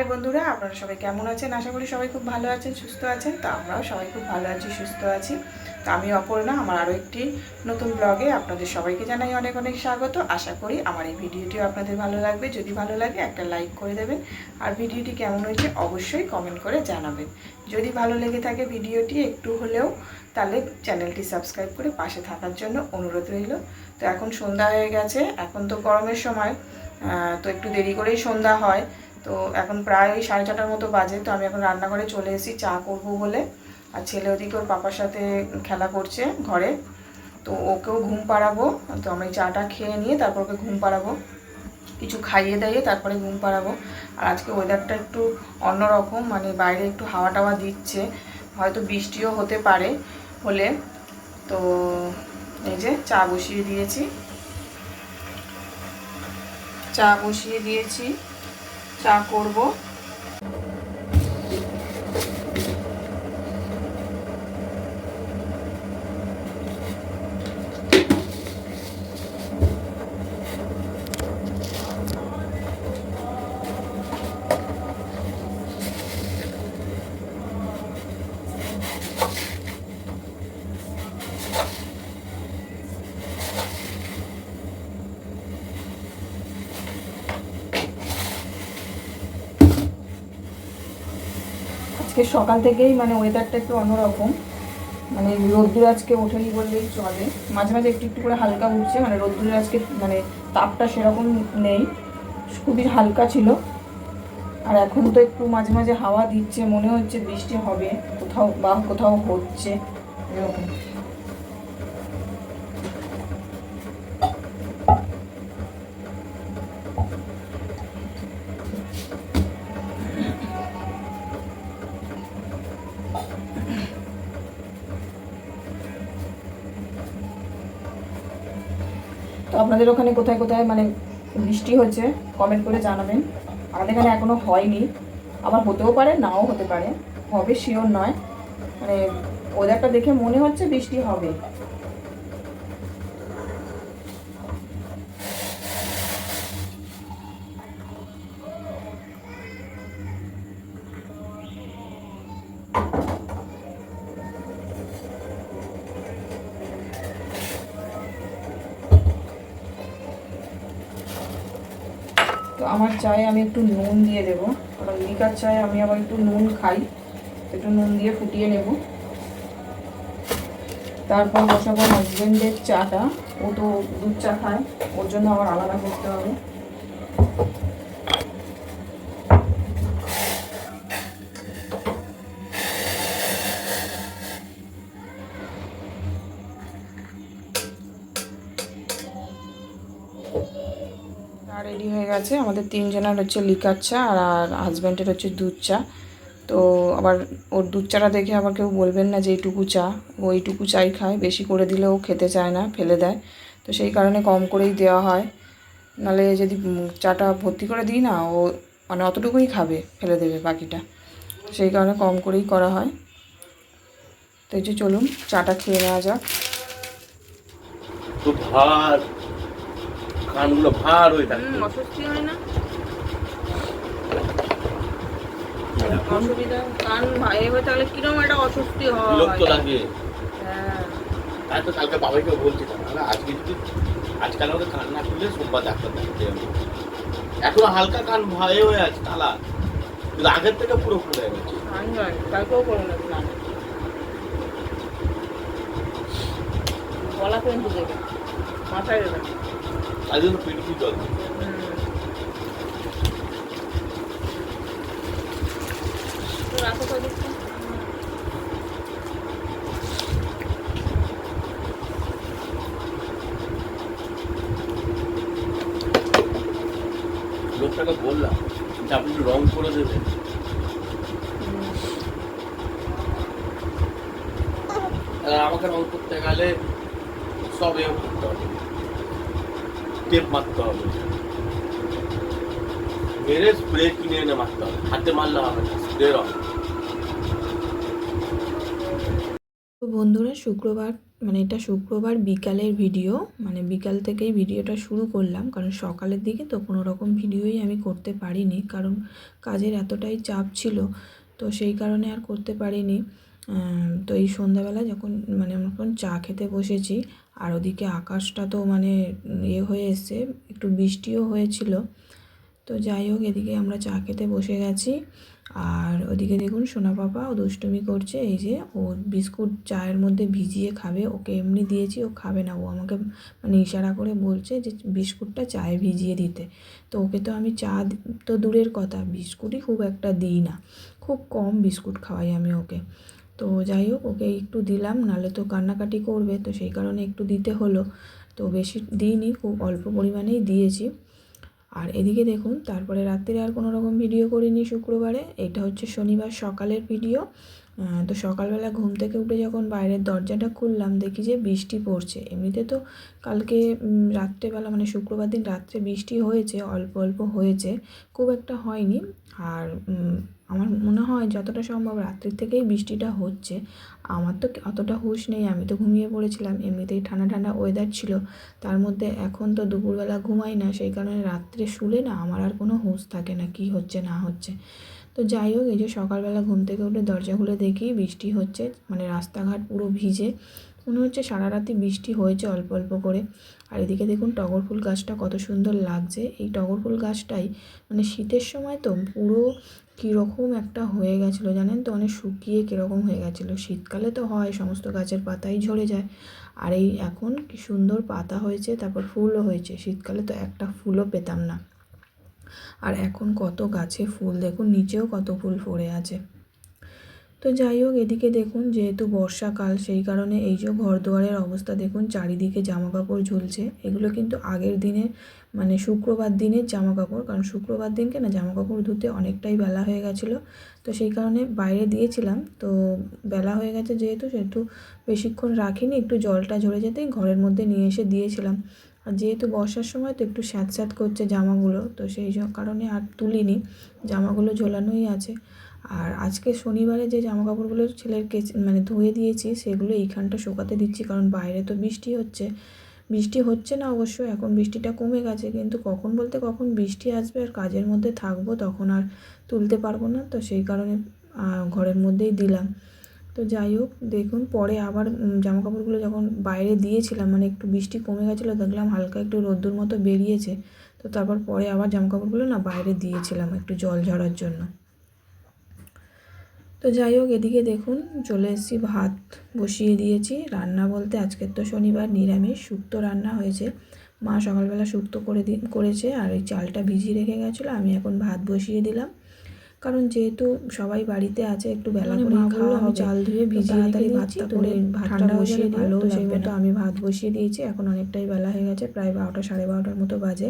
High বন্ধুরা, আপনারা সবাই কেমন আছেন? আশা করি সবাই খুব ভালো আছেন, সুস্থ আছেন। তো আমরাও সবাই খুব ভালো আছি, সুস্থ আছি। তো আমি অপর্ণা, আমার আরও একটি নতুন ব্লগে আপনাদের সবাইকে জানাই অনেক অনেক স্বাগত। আশা করি আমার এই ভিডিওটিও আপনাদের ভালো লাগবে। যদি ভালো লাগে একটা লাইক করে দেবেন, আর ভিডিওটি কেমন হয়েছে অবশ্যই কমেন্ট করে জানাবেন। যদি ভালো লেগে থাকে ভিডিওটি একটু হলেও, তাহলে চ্যানেলটি সাবস্ক্রাইব করে পাশে থাকার জন্য অনুরোধ রইল। তো এখন সন্ধ্যা হয়ে গেছে, এখন তো গরমের সময়, তো একটু দেরি করেই সন্ধ্যা হয়। তো এখন প্রায় ওই 6:30টার মতো বাজে। তো আমি এখন রান্নাঘরে চলে এসেছি চা করব বলে। আর ছেলে ওদিকে ওর পাপার সাথে খেলা করছে ঘরে, তো ওকেও ঘুম পাড়াবো। তো আমি চাটা খেয়ে নিয়ে তারপর ওকে ঘুম পাড়াবো, কিছু খাইয়ে দাইয়ে তারপরে ঘুম পাড়াবো। আর আজকে ওয়েদারটা একটু অন্যরকম, মানে বাইরে একটু হাওয়া টাওয়া দিচ্ছে, হয়তো বৃষ্টিও হতে পারে হলে। তো এই যে চা বসিয়ে দিয়েছি, চা করব। আজকে সকাল থেকেই মানে ওয়েদারটা একটু অন্যরকম, মানে রোদ্দুর আজকে ওঠেনি বললেই চলে। মাঝে মাঝে একটু একটু করে হালকা উঠছে, মানে রোদ্দুরের আজকে মানে তাপটা সেরকম নেই, খুবই হালকা ছিল। আর এখন তো একটু মাঝে মাঝে হাওয়া দিচ্ছে, মনে হচ্ছে বৃষ্টি হবে কোথাও বা কোথাও হচ্ছে এরকম। তো আপনাদের ওখানে কোথায় কোথায় মানে বৃষ্টি হচ্ছে কমেন্ট করে জানাবেন। আমাদের এখানে এখনও হয়নি, আবার হতেও পারে নাও হতে পারে, হবে শিওর নয়। মানে ওয়েদারটা দেখে মনে হচ্ছে বৃষ্টি হবে। তো আমার চায়ে আমি একটু নুন দিয়ে দেবো, কারণ লিকার চায়ে আমি আবার একটু নুন খাই, একটু নুন দিয়ে ফুটিয়ে নেব। তারপর বসাবো হাজবেন্ডের চাটা, ও তো দুধ চা খায়, ওর জন্য আবার আলাদা করতে হবে। চা রেডি হয়ে গেছে, আমাদের তিনজনের হচ্ছে লিকার চা আর হাজব্যান্ডের হচ্ছে দুধ চা। তো আবার ওর দুধ চাটা দেখে আবার কেউ বলবেন না যে এইটুকু চা, ও এইটুকু চাই খায়, বেশি করে দিলে ও খেতে চায় না, ফেলে দেয়। তো সেই কারণে কম করেই দেওয়া হয়, নাহলে যদি চাটা ভর্তি করে দিই না, ও মানে অতটুকুই খাবে, ফেলে দেবে বাকিটা। সেই কারণে কম করেই করা হয়। তো এই যে চলুন চাটা খেয়ে নেওয়া যাক। তো ভার কানগুলো ভার হয়ে থাকে, অস্বস্তি হয় না? অসুবিধা কান ভাই হয়ে তাহলে কিরকম একটা অস্বস্তি হয়, বিরক্ত লাগে। হ্যাঁ। তাই তো কালকে বাবাকে বলছিলাম, আজকে যদি আজকাল আমাদের কান না খুলে সোমবার ডাক্তার দেখাতে যাবো। এখনো হালকা কান ভয়ে হয়ে আছে তালা, কিন্তু আগের থেকে পুরো খুলে গেছে। কালকেও করো না স্নান, গলা কিন্তু দেবে, মাথায় দেবে, তাই জন্য পিঠি জল রাখো তো দেখতে। লোকটাকে বললাম যে আপনি একটু রং করে দেবেন, আমাকে রং করতে গেলে সব করতে হবে, টেপ মারতে হবে, মেরে স্প্রে কিনে এনে মারতে হবে, হাতে মারলে হবে না, স্প্রে রং। তো বন্ধুরা শুক্রবার মানে এটা শুক্রবার বিকালের ভিডিও, মানে বিকাল থেকেই ভিডিওটা শুরু করলাম, কারণ সকালের দিকে তো কোনো রকম ভিডিওই আমি করতে পারিনি, কারণ কাজের এতটাই চাপ ছিল, তো সেই কারণে আর করতে পারিনি। তো এই সন্ধ্যাবেলা যখন মানে আমরা যখন চা খেতে বসেছি, আর ওদিকে আকাশটা তো মানে হয়ে এসছে, একটু বৃষ্টিও হয়েছিল। তো যাই হোক, এদিকে আমরা চা খেতে বসে গেছি, আর ওদিকে দেখুন সোনা পাপা ও দুষ্টুমি করছে। এই যে ও বিস্কুট চায়ের মধ্যে ভিজিয়ে খাবে, ওকে এমনি দিয়েছি, ও খাবে না, ও আমাকে মানে ইশারা করে বলছে যে বিস্কুটটা চায়ে ভিজিয়ে দিতে। তো ওকে তো আমি চা তো দূরের কথা, বিস্কুটই খুব একটা দিই না, খুব কম বিস্কুট খাওয়াই আমি ওকে। তো যাই হোক, ওকে একটু দিলাম, নাহলে তো কান্নাকাটি করবে, তো সেই কারণে একটু দিতে হলো। তো বেশি দিইনি, খুব অল্প পরিমাণেই দিয়েছি। আর এদিকে দেখুন, তারপরে রাত্রে আর কোনো রকম ভিডিও করিনি শুক্রবারে। এটা হচ্ছে শনিবার সকালের ভিডিও। তো সকালবেলা ঘুম থেকে উঠে যখন বাইরের দরজাটা খুললাম, দেখি যে বৃষ্টি পড়ছে। এমনিতে তো কালকে রাত্রেবেলা মানে শুক্রবার দিন রাত্রে বৃষ্টি হয়েছে, অল্প অল্প হয়েছে, খুব একটা হয়নি। আর আমার মনে হয় যতটা সম্ভব রাত্রির থেকেই বৃষ্টিটা হচ্ছে। আমার তো অতটা হুঁশ নেই, আমি তো ঘুমিয়ে পড়েছিলাম, এমনিতেই ঠান্ডা ঠান্ডা ওয়েদার ছিল। তার মধ্যে এখন তো দুপুরবেলা ঘুমাই না, সেই কারণে রাত্রে শুলে না আমার আর কোনো হুঁশ থাকে না কী হচ্ছে না হচ্ছে। তো যাই হোক, এই যে সকালবেলা ঘুম থেকে উঠে দরজা খুলে দেখি বৃষ্টি হচ্ছে, মানে রাস্তাঘাট পুরো ভিজে, মনে হচ্ছে সারা রাতি বৃষ্টি হয়েছে অল্প অল্প করে। আর এদিকে দেখুন টগর ফুল গাছটা কত সুন্দর লাগছে। এই টগর ফুল গাছটাই মানে শীতের সময় তো পুরো কীরকম একটা হয়ে গেছিলো জানেন তো, অনেক শুকিয়ে কীরকম হয়ে গেছিলো। শীতকালে তো হয় সমস্ত গাছের পাতাই ঝরে যায়, আর এই এখন কি সুন্দর পাতা হয়েছে, তারপর ফুলও হয়েছে। শীতকালে তো একটা ফুলও পেতাম না, আর এখন কত গাছে ফুল, দেখুন নিচেও কত ফুল ফোড়ে আছে। তো যাই হোক, এদিকে দেখুন যেহেতু বর্ষাকাল, সেই কারণে এই যে ঘরদুয়ারের অবস্থা দেখুন, চারিদিকে জামা কাপড় ঝুলছে। এগুলো কিন্তু আগের দিনে মানে শুক্রবার দিনের জামা কাপড়, কারণ শুক্রবার দিনকে না জামা কাপড় ধুতে অনেকটাই বেলা হয়ে গেছিলো, তো সেই কারণে বাইরে দিয়েছিলাম। তো বেলা হয়ে গেছে যেহেতু, সেহেতু বেশিক্ষণ রাখিনি, একটু জলটা ঝরে যেতেই ঘরের মধ্যে নিয়ে এসে দিয়েছিলাম। আর যেহেতু বর্ষার সময় তো একটু স্যাঁত স্যাঁত করছে জামাগুলো, তো সেই কারণে আর তুলিনি, জামাগুলো ঝোলানোই আছে। আর আজকে শনিবারে যে জামা কাপড়গুলো ছেলের মানে ধুয়ে দিয়েছি, সেগুলো এইখানটা শুকাতে দিচ্ছি, কারণ বাইরে তো বৃষ্টি হচ্ছে। বৃষ্টি হচ্ছে না অবশ্য, এখন বৃষ্টিটা কমে গেছে, কিন্তু কখন বলতে কখন বৃষ্টি আসবে, আর কাজের মধ্যে থাকবো, তখন আর তুলতে পারবো না, তো সেই কারণে ঘরের মধ্যেই দিলাম। তো যাই হোক, দেখুন পরে আবার জামা কাপড়গুলো যখন বাইরে দিয়েছিলাম, মানে একটু বৃষ্টি কমে গেছিলো, দেখলাম হালকা একটু রোদ্দুর মতো বেরিয়েছে, তো তারপর পরে আবার জামা কাপড়গুলো না বাইরে দিয়েছিলাম একটু জল ঝরার জন্য। তো যাই হোক, এদিকে দেখুন চলে এসেছি, ভাত বসিয়ে দিয়েছি। রান্না বলতে আজকের তো শনিবার, নিরামিষ শুক্তো রান্না হয়েছে। মা সকালবেলা শুক্তো করেছে, আর ওই চালটা ভিজিয়ে রেখে গেছিলো। আমি এখন ভাত বসিয়ে দিলাম, কারণ যেহেতু সবাই বাড়িতে আছে, একটু বেলা করে খাওয়া হবে, চাল ধুয়ে ভিজিয়ে তাড়াতাড়ি ভাতটা করে ভাতটা বসিয়ে ভালো সেই মতো আমি ভাত বসিয়ে দিয়েছি। এখন অনেকটাই বেলা হয়ে গেছে, প্রায় 12টা 12:30 মতো বাজে,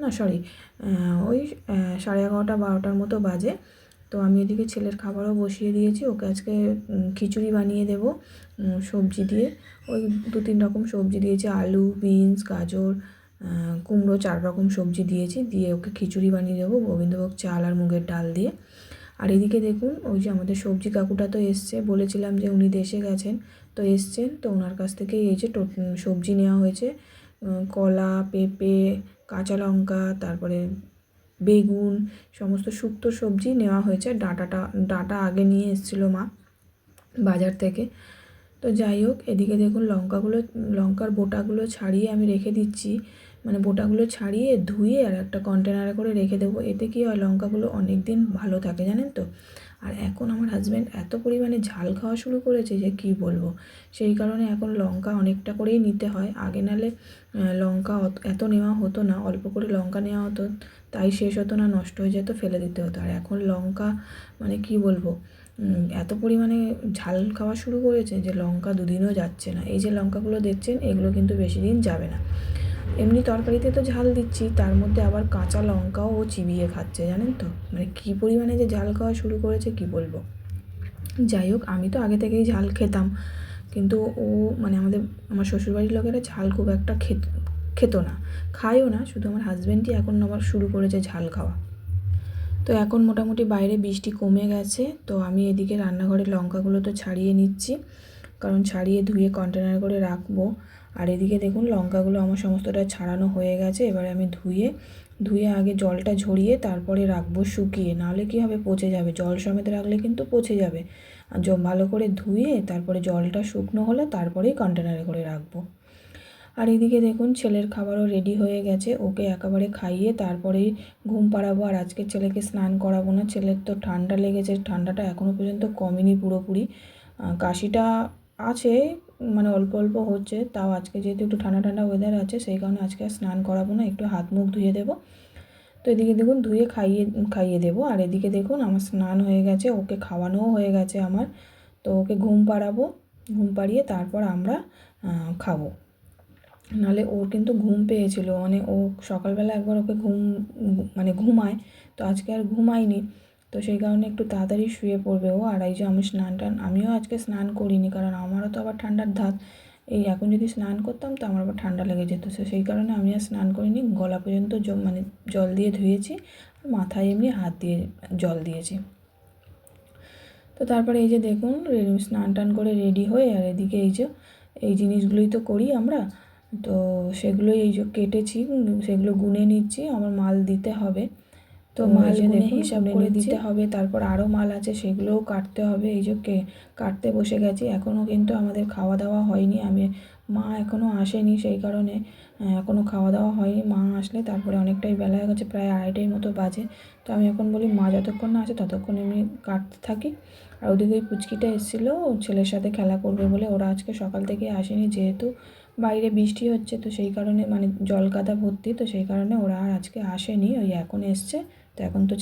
না সরি ওই 11:30 12টার মতো বাজে। তো আমি এদিকে ছেলের খাবারও বসিয়ে দিয়েছি, ওকে আজকে খিচুড়ি বানিয়ে দেবো সবজি দিয়ে। ওই 2-3 রকম সবজি দিয়েছি, আলু, বিনস, গাজর, কুমড়ো, 4 রকম সবজি দিয়েছি, দিয়ে ওকে খিচুড়ি বানিয়ে দেবো গোবিন্দভোগ চাল আর মুগের ডাল দিয়ে। আর এদিকে দেখুন ওই যে আমাদের সবজি কাকুটা তো এসছে, বলেছিলাম যে উনি দেশে গেছেন, তো এসছেন, তো ওনার কাছ থেকে এই যে সবজি নেওয়া হয়েছে, কলা, পেঁপে, কাঁচা লঙ্কা, তারপরে বেগুন, সমস্ত শুক্তো সবজি নেওয়া হয়েছে। ডাঁটা আগে নিয়ে এসেছিলো মা বাজার থেকে। তো যাই হোক, এদিকে দেখুন লঙ্কার বোটাগুলো ছাড়িয়ে আমি রেখে দিচ্ছি, মানে বোটাগুলো ছাড়িয়ে ধুয়ে আর একটা কন্টেনারে করে রেখে দেবো। এতে কী হয়, লঙ্কাগুলো অনেক দিন ভালো থাকে জানেন তো। আর এখন আমার হাজব্যান্ড এত পরিমাণে ঝাল খাওয়া শুরু করেছে যে কী বলবো, সেই কারণে এখন লঙ্কা অনেকটা করেই নিতে হয়। আগে নালে লঙ্কা এত নেওয়া হতো না, অল্প করে লঙ্কা নেওয়া হতো, তাই শেষ হতো না, নষ্ট হয়ে যেত, ফেলে দিতে হতো। আর এখন লঙ্কা মানে কী বলবো, এত পরিমাণে ঝাল খাওয়া শুরু করেছে যে লঙ্কা 2 দিনও যাচ্ছে না। এই যে লঙ্কাগুলো দেখছেন, এগুলো কিন্তু বেশি দিন যাবে না। এমনি তরকারিতে তো ঝাল দিচ্ছি, তার মধ্যে আবার কাঁচা লঙ্কাও ও চিবিয়ে খাচ্ছে জানেন তো, মানে কী পরিমাণে যে ঝাল খাওয়া শুরু করেছে কী বলবো। যাই হোক, আমি তো আগে থেকেই ঝাল খেতাম, কিন্তু ও মানে আমার শ্বশুরবাড়ির লোকেরা ঝাল খুব একটা খেত না, খায়ও না, শুধু আমার হাজব্যান্ডই এখন আবার শুরু করেছে ঝাল খাওয়া। তো এখন মোটামুটি বাইরে বৃষ্টি কমে গেছে, তো আমি এদিকে রান্নাঘরের লঙ্কাগুলো তো ছাড়িয়ে নিচ্ছি। কারণ ছাড়িয়ে ধুয়ে কন্টেনার করে রাখবো। আর এদিকে দেখুন লঙ্কাগুলো আমার সমস্তটা ছাড়ানো হয়ে গেছে। এবারে আমি ধুয়ে আগে জলটা ঝরিয়ে তারপরে রাখবো শুকিয়ে, নাহলে কী হবে পচে যাবে, জল সমেত রাখলে কিন্তু পচে যাবে। আর ভালো করে ধুয়ে তারপরে জলটা শুকনো হলে তারপরেই কন্টেনারে করে রাখবো। আর এদিকে দেখুন ছেলের খাবারও রেডি হয়ে গেছে, ওকে একেবারে খাইয়ে তারপরেই ঘুম পাড়াবো। আর আজকে ছেলেকে স্নান করাবো না, ছেলের তো ঠান্ডা লেগেছে, ঠান্ডাটা এখনও পর্যন্ত কমেনি পুরোপুরি, কাশিটা আছে মানে অল্প অল্প হচ্ছে, তাও আজকে যেহেতু একটু ঠান্ডা ঠান্ডা ওয়েদার আছে সেই কারণে আজকে আর স্নান করাবো না, একটু হাত মুখ ধুয়ে দেবো। তো এদিকে দেখুন ধুয়ে খাইয়ে দেবো। আর এদিকে দেখুন আমার স্নান হয়ে গেছে, ওকে খাওয়ানোও হয়ে গেছে আমার। তো ওকে ঘুম পাড়াবো, ঘুম পাড়িয়ে তারপর আমরা খাবো। নাহলে ওর কিন্তু ঘুম পেয়েছিল, মানে ও সকালবেলা একবার ওকে মানে ঘুমায়, তো আজকে আর ঘুমায়নি, তো সেই কারণে একটু তাড়াতাড়ি শুয়ে পড়বে ও। আর এই যে আমি আমিও আজকে স্নান করিনি, কারণ আমারও তো আবার ঠান্ডার ধাত, এই এখন যদি স্নান করতাম তো আমার আবার ঠান্ডা লেগে যেত, সেই কারণে আমি আর স্নান করিনি। গলা পর্যন্ত মানে জল দিয়ে ধুয়েছি, মাথায় এমনি হাত দিয়ে জল দিয়েছি। তো তারপরে এই যে দেখুন স্নান টান করে রেডি হয়ে, আর এদিকে এই জিনিসগুলোই তো করি আমরা, তো সেগুলোই এই যে কেটেছি, সেগুলো গুনে নিচ্ছি, আমার মাল দিতে হবে, তো মাল গুনে হিসাব করে দিতে হবে। তারপর আরও মাল আছে সেগুলোও কাটতে হবে, এই যে কাটতে বসে গেছি। এখনও কিন্তু আমাদের খাওয়া দাওয়া হয়নি, মা এখনও আসেনি, সেই কারণে এখনও খাওয়া দাওয়া হয়নি। মা আসলে তারপরে অনেকটাই বেলা হয়ে গেছে, প্রায় 2:30 মতো বাজে। তো আমি এখন বলি মা যতক্ষণ না আসে ততক্ষণ আমি কাটতে থাকি। আর ওদিকে ওই পুচকিটা এসেছিলো ছেলের সাথে খেলা করবে বলে, ওরা আজকে সকাল থেকে আসেনি, যেহেতু বাইরে বৃষ্টি হচ্ছে তো সেই কারণে মানে জল কাদা ভর্তি, তো সেই কারণে ওরা আর আজকে আসেনি, ওই এখন এসছে। তো এখন তো